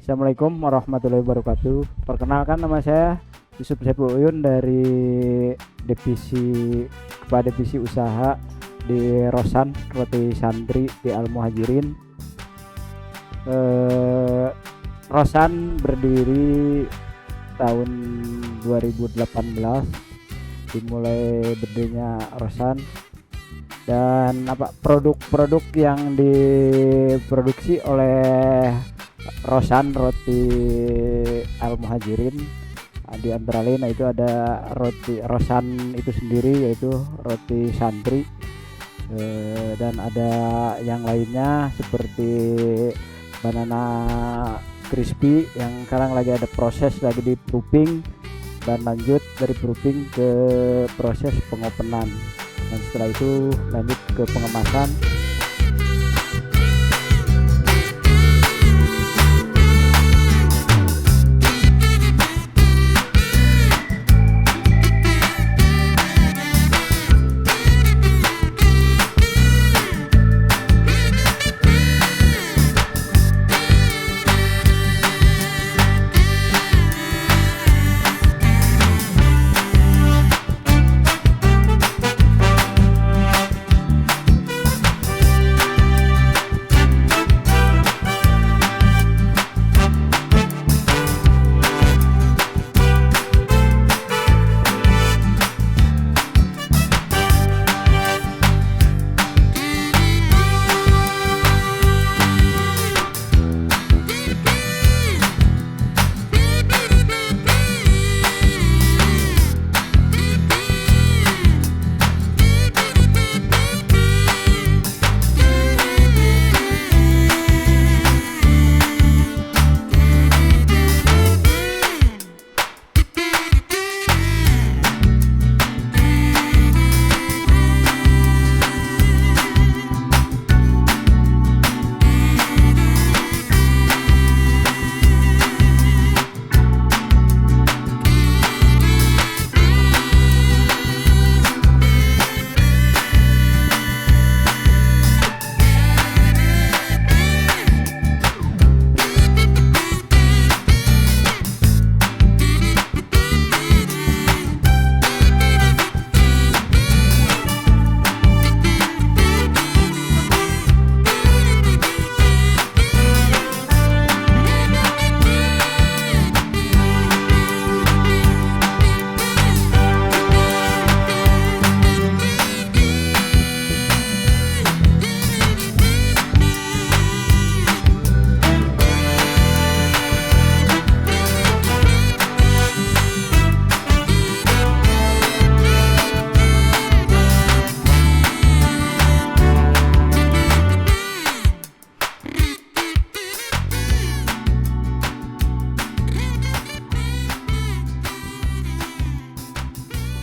Assalamualaikum warahmatullahi wabarakatuh. Perkenalkan, nama saya Yusuf Saiful Uyun dari Kepala Divisi Usaha di Rosan Roti Santri di Al Muhajirin. Rosan berdiri tahun 2018, dimulai berdirinya Rosan, dan produk-produk yang diproduksi oleh Rosan Roti Al Muhajirin, di antara lain itu ada roti Rosan itu sendiri, yaitu roti santri, dan ada yang lainnya seperti banana crispy yang sekarang lagi ada proses lagi di proofing, dan lanjut dari proofing ke proses pengopenan, dan setelah itu lanjut ke pengemasan.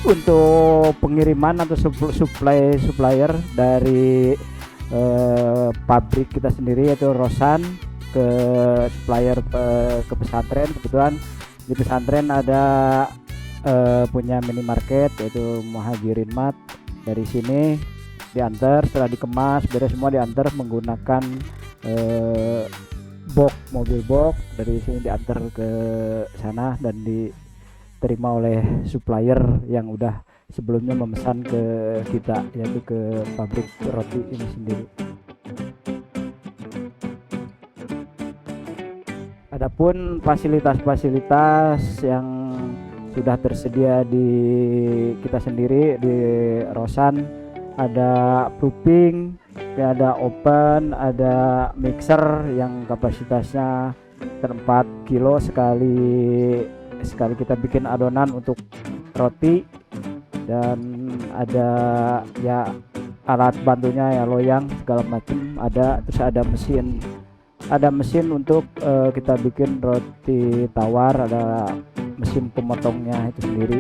Untuk pengiriman atau supplier dari pabrik kita sendiri yaitu Rosan ke supplier ke pesantren. Kebetulan di pesantren ada punya minimarket yaitu Muhajirin Mart. Dari sini diantar, setelah dikemas beres semua diantar menggunakan mobil box. Dari sini diantar ke sana dan diterima oleh supplier yang udah sebelumnya memesan ke kita, yaitu ke pabrik roti ini sendiri. Adapun fasilitas-fasilitas yang sudah tersedia di kita sendiri di Rosan, ada proofing, ada oven, ada mixer yang kapasitasnya 4 kilo sekali kita bikin adonan untuk roti, dan ada ya alat bantunya ya loyang segala macam ada. Terus ada mesin untuk kita bikin roti tawar, ada mesin pemotongnya itu sendiri.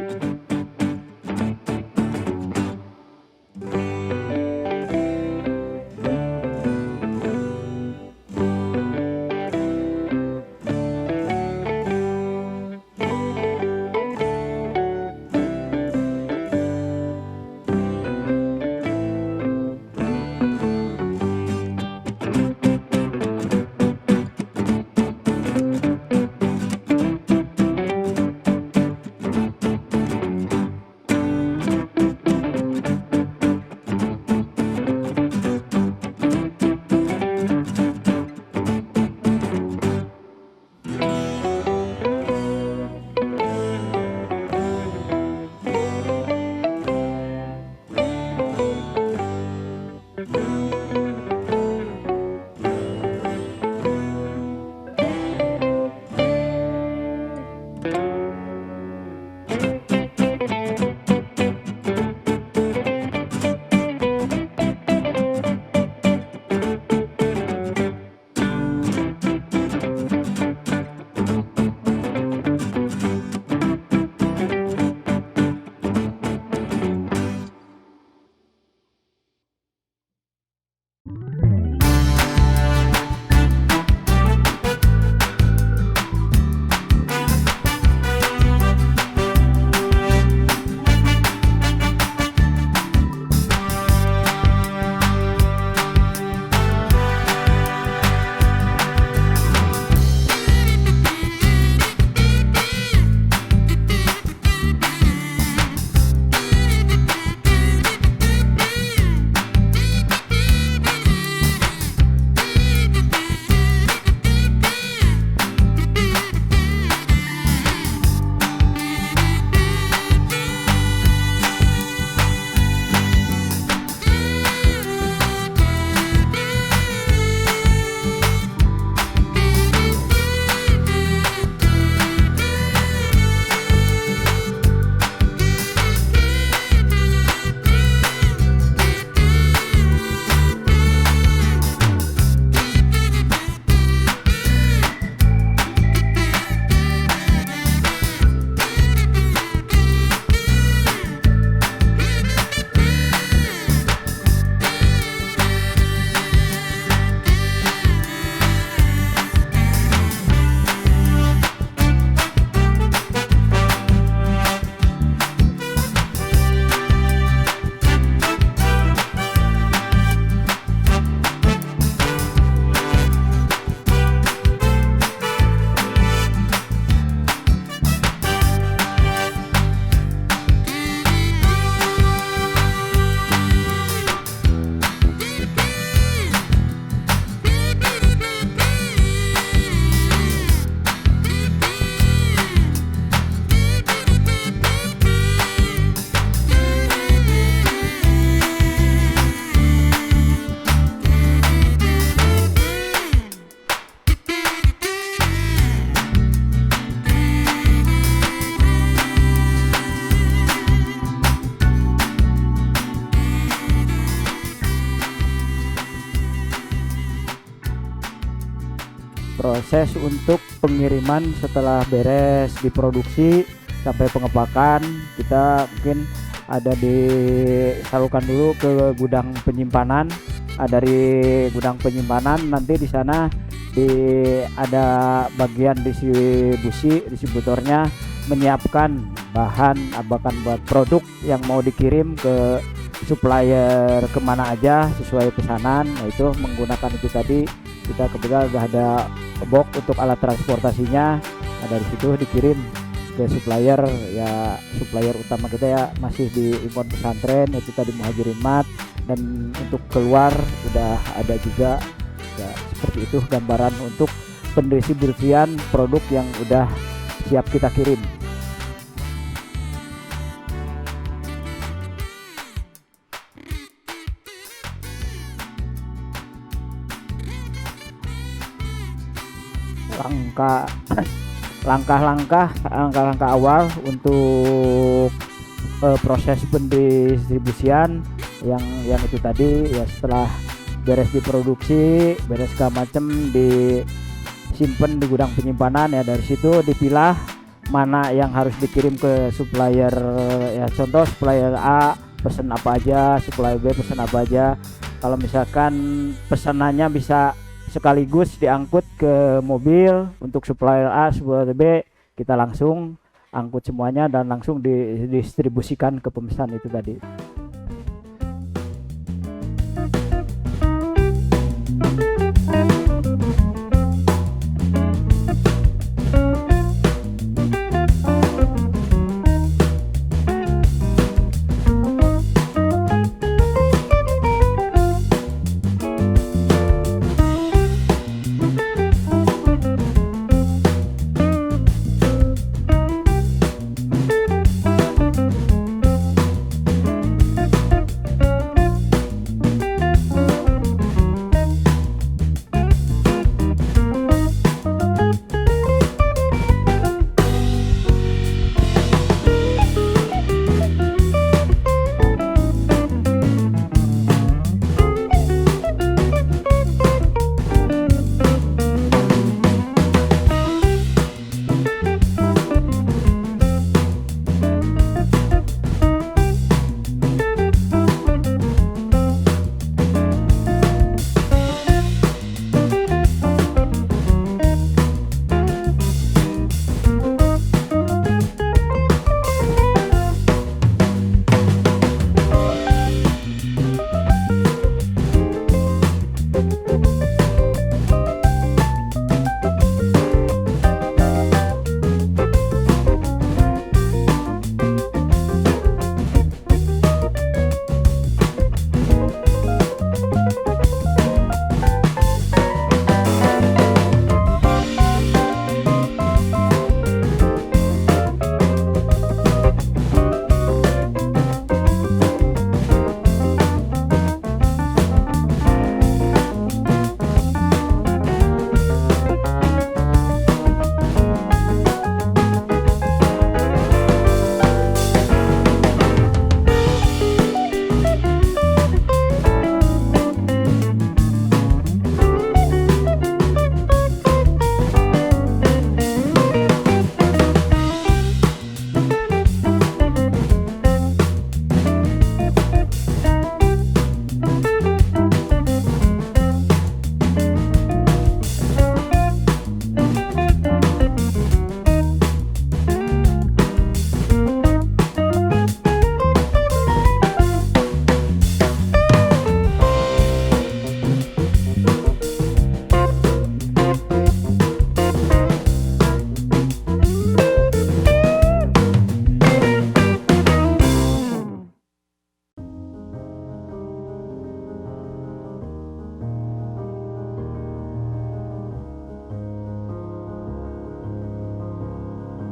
proses untuk pengiriman setelah beres diproduksi sampai pengepakan. Kita mungkin ada disalurkan dulu ke gudang penyimpanan. Dari gudang penyimpanan nanti di sana ada bagian distributornya menyiapkan bahan buat produk yang mau dikirim ke supplier kemana aja sesuai pesanan. Nah, itu menggunakan itu tadi, kita kebetulan udah ada box untuk alat transportasinya. Nah, dari situ dikirim ke supplier. Ya supplier utama kita ya masih di impor pesantren, itu tadi Muhajirin Mat, dan untuk keluar udah ada juga. Ya seperti itu gambaran untuk pendistribusian produk yang udah siap kita kirim. Langkah-langkah awal untuk proses pendistribusian yang itu tadi ya, setelah beres diproduksi, beres segala macam, disimpan di gudang penyimpanan. Ya dari situ dipilah mana yang harus dikirim ke supplier. Ya contoh supplier A pesan apa aja, supplier B pesan apa aja. Kalau misalkan pesanannya bisa sekaligus diangkut ke mobil untuk supplier A, supplier B, kita langsung angkut semuanya dan langsung didistribusikan ke pemesan itu tadi.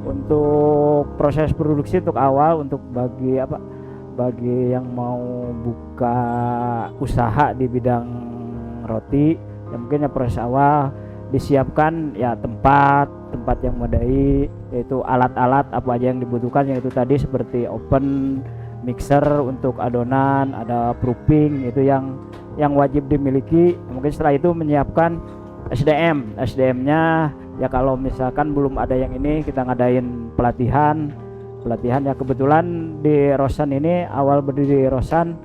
Untuk proses produksi untuk awal, untuk bagi yang mau buka usaha di bidang roti, ya mungkin ya proses awal disiapkan ya tempat yang memadai, yaitu alat-alat apa aja yang dibutuhkan, yaitu tadi seperti oven, mixer untuk adonan, ada proofing, itu yang wajib dimiliki. Mungkin setelah itu menyiapkan SDM-nya ya kalau misalkan belum ada yang ini kita ngadain pelatihan ya. Kebetulan di Rosan ini awal berdiri Rosan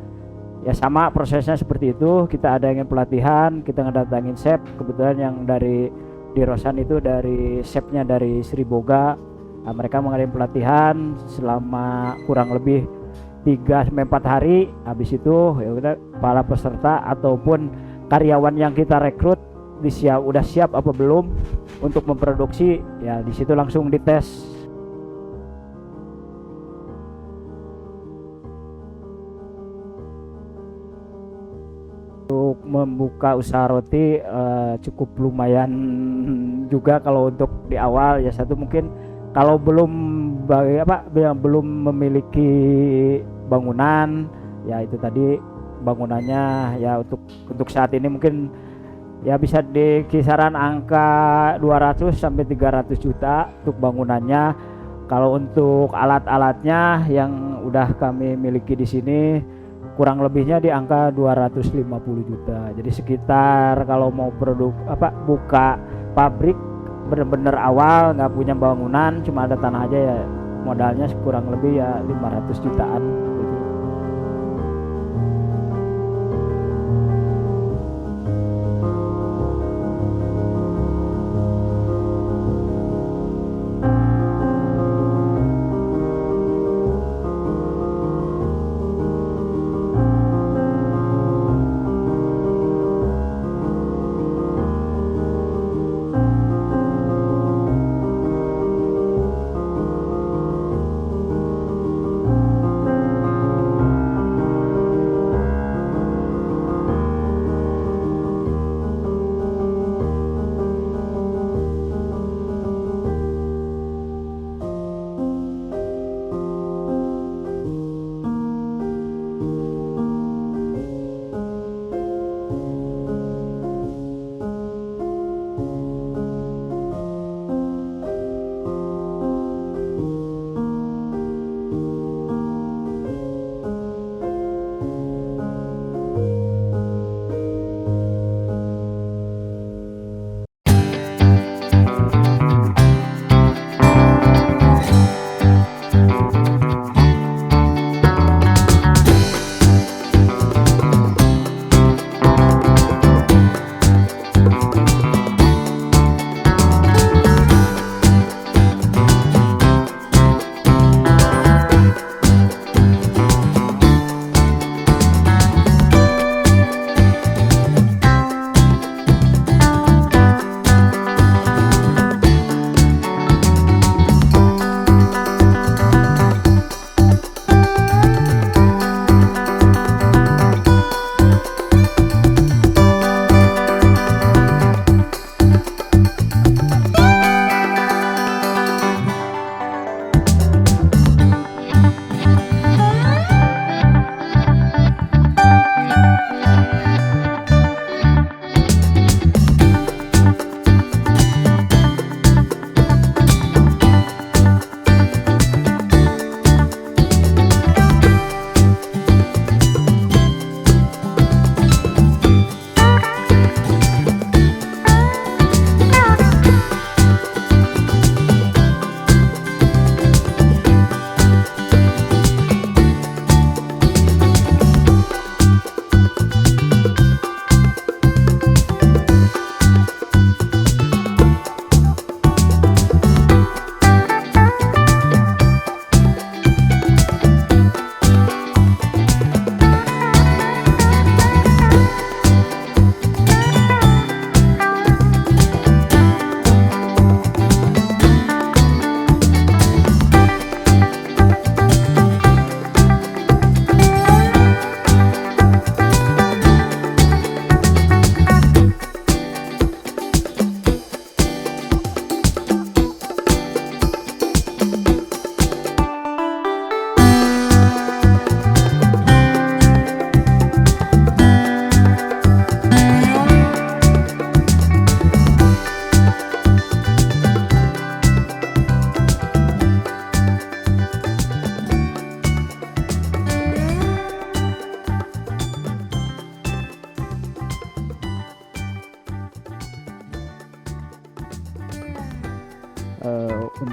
ya sama prosesnya seperti itu, kita ada yang pelatihan, kita ngedatangin chef. Kebetulan yang dari di Rosan itu dari chefnya dari Sri Boga. Nah, mereka mengadain pelatihan selama kurang lebih 3-4 hari. Habis itu ya udah para peserta ataupun karyawan yang kita rekrut udah siap apa belum untuk memproduksi, ya di situ langsung dites. Untuk membuka usaha roti cukup lumayan juga kalau untuk di awal ya. Satu mungkin kalau belum belum memiliki bangunan ya, itu tadi bangunannya ya untuk saat ini mungkin ya bisa di kisaran angka 200 sampai 300 juta untuk bangunannya. Kalau untuk alat-alatnya yang udah kami miliki di sini kurang lebihnya di angka 250 juta. Jadi sekitar kalau mau buka pabrik bener-bener awal nggak punya bangunan, cuma ada tanah aja ya, modalnya kurang lebih ya 500 jutaan gitu.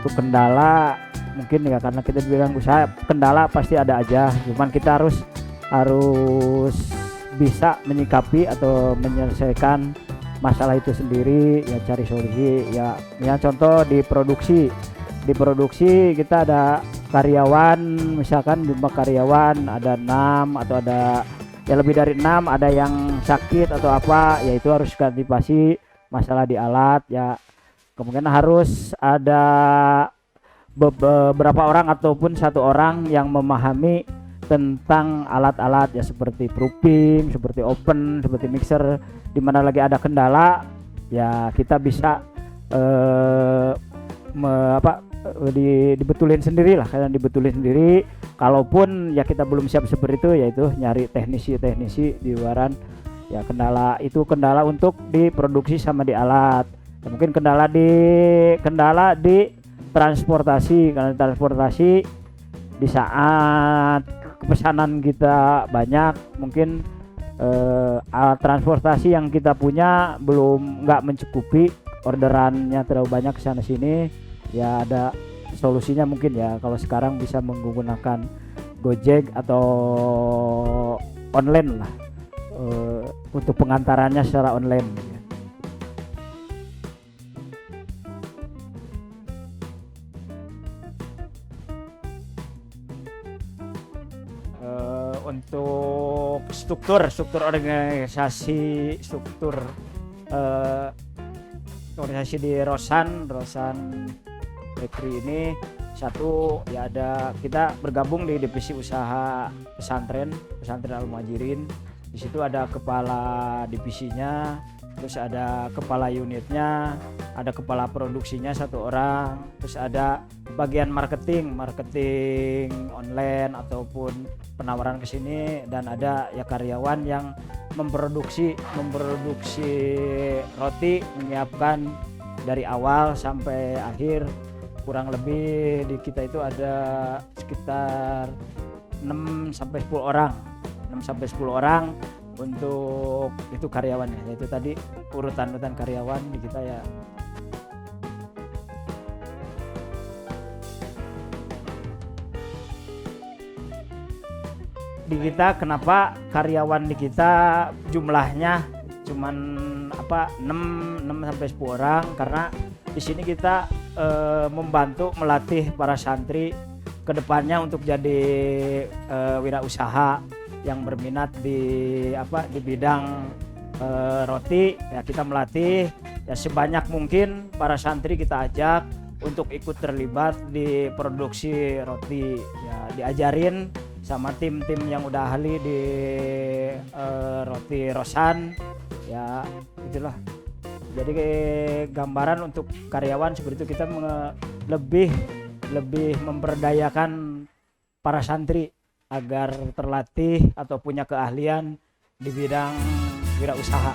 untuk kendala mungkin ya, karena kita bilang usaha, kendala pasti ada aja, cuman kita harus bisa menyikapi atau menyelesaikan masalah itu sendiri ya, cari solusi ya. Contoh di produksi kita ada karyawan, misalkan jumlah karyawan ada 6 atau ada ya lebih dari 6, ada yang sakit atau apa ya, itu harus antisipasi masalah di alat ya. Kemungkinan harus ada beberapa orang ataupun satu orang yang memahami tentang alat-alat ya, seperti proofing, seperti open, seperti mixer. Di mana lagi ada kendala ya kita bisa dibetulin sendiri lah, kalian dibetulin sendiri. Kalaupun ya kita belum siap seperti itu, yaitu nyari teknisi di luaran ya. Kendala untuk diproduksi sama di alat ya, mungkin kendala di transportasi, karena transportasi di saat pesanan kita banyak, mungkin alat transportasi yang kita punya nggak mencukupi, orderannya terlalu banyak kesana sini ya. Ada solusinya mungkin ya, kalau sekarang bisa menggunakan Gojek atau online lah, untuk pengantarannya secara online ya. Untuk struktur organisasi, organisasi di Rosan Bakery ini, satu ya, ada kita bergabung di divisi usaha pesantren Al Muhajirin. Di situ ada kepala divisinya, terus ada kepala unitnya, ada kepala produksinya 1 orang, terus ada bagian marketing online ataupun penawaran ke sini, dan ada ya karyawan yang memproduksi roti, menyiapkan dari awal sampai akhir. Kurang lebih di kita itu ada sekitar 6 sampai 10 orang untuk itu karyawannya. Yaitu tadi urutan karyawan di kita ya. Di kita kenapa karyawan di kita jumlahnya cuman 6 sampai 10 orang, karena di sini kita membantu melatih para santri kedepannya untuk jadi wirausaha yang berminat di bidang roti ya. Kita melatih ya sebanyak mungkin para santri, kita ajak untuk ikut terlibat di produksi roti ya, diajarin sama tim-tim yang udah ahli di roti Rosan ya. Itulah jadi gambaran untuk karyawan seperti itu. Kita lebih memberdayakan para santri agar terlatih atau punya keahlian di bidang wirausaha.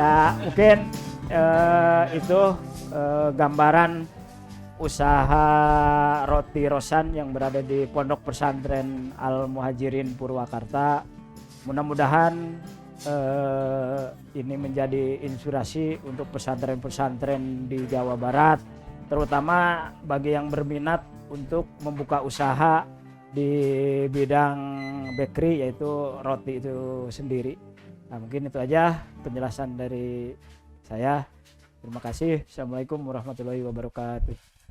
Ya mungkin itu gambaran usaha roti Rosan yang berada di Pondok Pesantren Al Muhajirin Purwakarta. Mudah-mudahan ini menjadi inspirasi untuk pesantren-pesantren di Jawa Barat, terutama bagi yang berminat untuk membuka usaha di bidang bakery, yaitu roti itu sendiri. Nah, mungkin itu aja penjelasan dari saya. Terima kasih. Assalamualaikum warahmatullahi wabarakatuh.